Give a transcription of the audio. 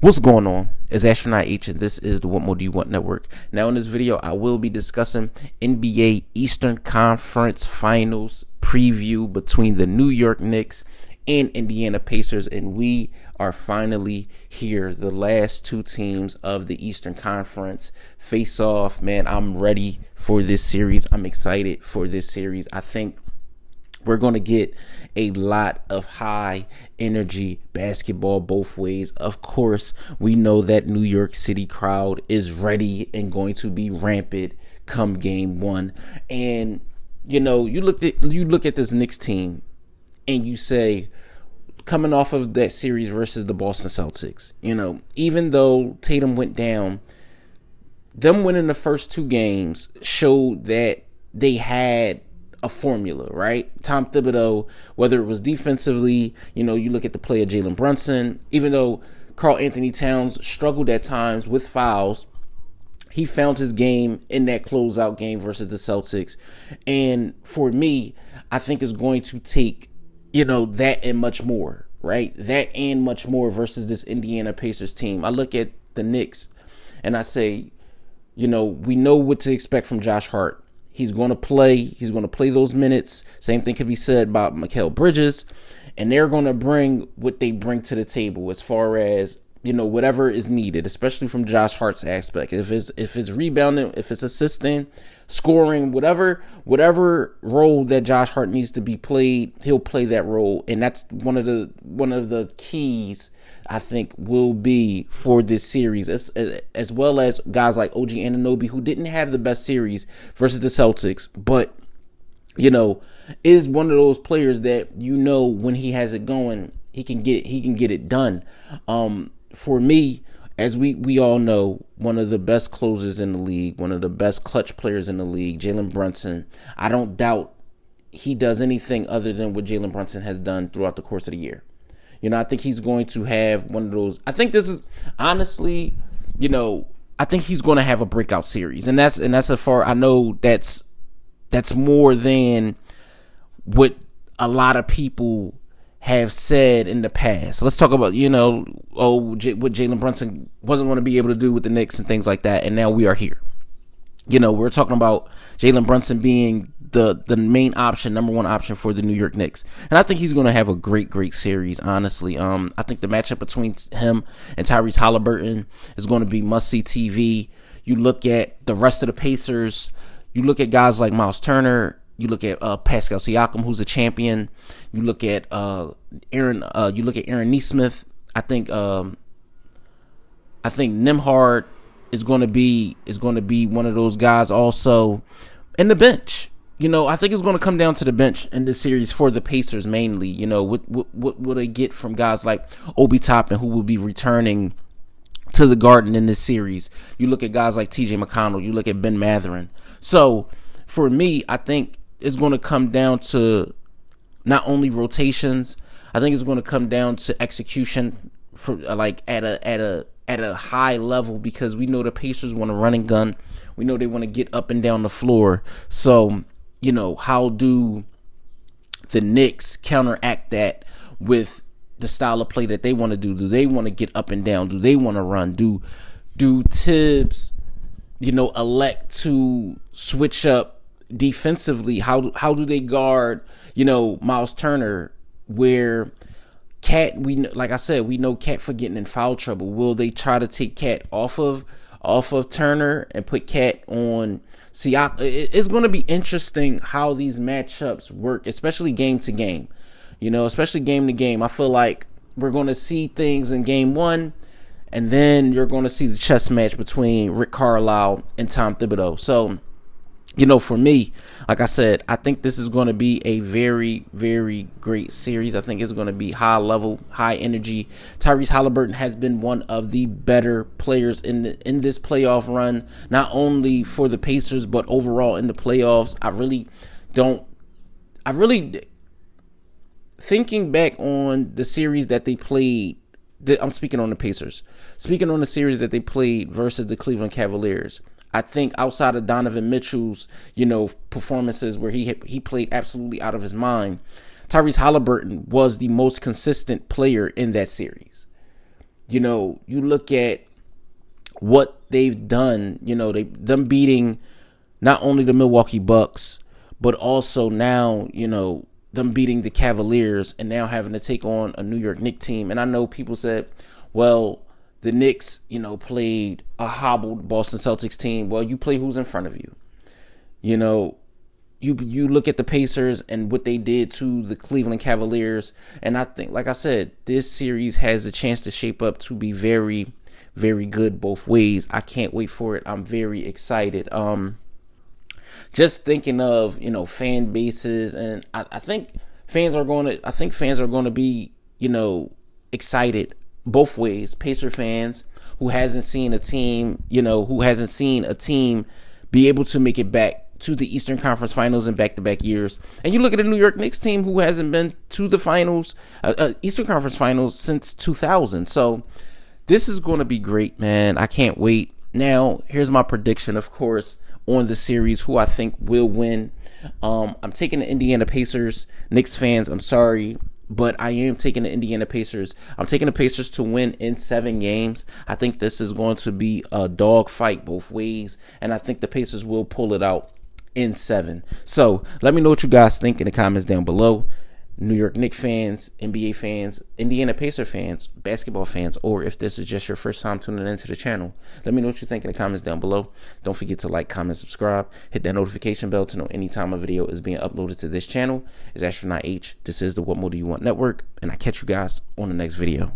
What's going on? It's Astronaut H, and this is the What More Do You Want Network. Now, in this video, I will be discussing NBA Eastern Conference Finals preview between the New York Knicks and Indiana Pacers, and we are finally here. The last two teams of the Eastern Conference face off. Man, I'm ready for this series. I'm excited for this series. I think we're going to get a lot of high energy basketball both ways. Of course, we know that New York City crowd is ready and going to be rampant come game one. And, you know, you look at this Knicks team and you say, coming off of that series versus the Boston Celtics, you know, even though Tatum went down, them winning the first two games showed that they had a formula, right? Tom Thibodeau, whether it was defensively, you know, you look at the play of Jalen Brunson, even though Karl Anthony Towns struggled at times with fouls, he found his game in that closeout game versus the Celtics. And for me, I think it's going to take, you know, that and much more, right? That and much more versus this Indiana Pacers team. I look at the Knicks and I say, you know, we know what to expect from Josh Hart. He's going to play. He's going to play those minutes. Same thing could be said about Mikal Bridges. And they're going to bring what they bring to the table as far as, you know, whatever is needed, especially from Josh Hart's aspect. If it's rebounding, if it's assisting, scoring, whatever role that Josh Hart needs to be played, he'll play that role. And that's one of the keys, I think, will be for this series, as well as guys like OG Anunoby, who didn't have the best series versus the Celtics, but, you know, is one of those players that, you know, when he has it going, he can get it done. For me, as we all know, one of the best closers in the league, one of the best clutch players in the league, Jalen Brunson. I don't doubt he does anything other than what Jalen Brunson has done throughout the course of the year. You know, I think he's going to have one of those. I think this is honestly, you know, I think he's going to have a breakout series, and that's as far I know. That's more than what a lot of people have said in the past. Let's talk about, you know, what Jalen Brunson wasn't going to be able to do with the Knicks and things like that, and now we are here. You know, we're talking about Jalen Brunson being the main option, number one option for the New York Knicks. And I think he's going to have a great series, honestly. I think the matchup between him and Tyrese Halliburton is going to be must-see TV. You look at the rest of the Pacers. You look at guys like Miles Turner. You look at Pascal Siakam, who's a champion. You look at Aaron Nesmith. I think Nembhard is going to be one of those guys also. And the bench. You know, I think it's going to come down to the bench in this series for the Pacers mainly. You know, what will they get from guys like Obi Toppin, who will be returning to the Garden in this series. You look at guys like TJ McConnell. You look at Ben Mathurin. So, for me, I think it's going to come down to not only rotations. I think it's going to come down to execution for like at a high level, because we know the Pacers want a running gun. We know they want to get up and down the floor. So, you know, how do the Knicks counteract that with the style of play that they want to do? Do they want to get up and down? Do they want to run? Do Tibbs, you know, elect to switch up defensively? How do they guard, you know, Miles Turner, where Cat, like I said, we know Cat for getting in foul trouble. Will they try to take Cat off of Turner and put Cat on Siakam? It's going to be interesting how these matchups work, especially game to game. You know, especially game to game. I feel like we're going to see things in game one, and then you're going to see the chess match between Rick Carlisle and Tom Thibodeau. So, you know, for me, like I said, I think this is going to be a very great series. I think it's going to be high level, high energy. Tyrese Halliburton has been one of the better players in this playoff run, not only for the Pacers but overall in the playoffs. Thinking back on the series that they played, I'm speaking on the Pacers. Speaking on the series that they played versus the Cleveland Cavaliers, I think outside of Donovan Mitchell's, you know, performances where he played absolutely out of his mind, Tyrese Halliburton was the most consistent player in that series. You look at what they've done. Them beating not only the Milwaukee Bucks, but also now, them beating the Cavaliers and now having to take on a New York Knicks team. And I know people said, well, the Knicks, played a hobbled Boston Celtics team. Well, you play who's in front of you. You look at the Pacers and what they did to the Cleveland Cavaliers. And I think, like I said, this series has a chance to shape up to be very, very good both ways. I can't wait for it. I'm very excited. Just thinking of, fan bases, and I think fans are going to be, excited both ways. Pacer fans who hasn't seen a team be able to make it back to the Eastern Conference Finals in back-to-back years. And you look at the New York Knicks team who hasn't been to the finals, Eastern Conference Finals since 2000. So this is going to be great, man. I can't wait. Now, here's my prediction, of course, on the series, who I think will win. I'm taking the Indiana Pacers. Knicks fans, I'm sorry, but I am taking the Indiana Pacers. I'm taking the Pacers to win in 7 games. I think this is going to be a dog fight both ways, and I think the Pacers will pull it out in 7. So let me know what you guys think in the comments down below. New York Knicks fans, NBA fans, Indiana Pacer fans, basketball fans, or if this is just your first time tuning into the channel, let me know what you think in the comments down below. Don't forget to like, comment, subscribe, hit that notification bell to know anytime a video is being uploaded to this channel. It's Astronaut H. This is the What More Do You Want Network, and I catch you guys on the next video.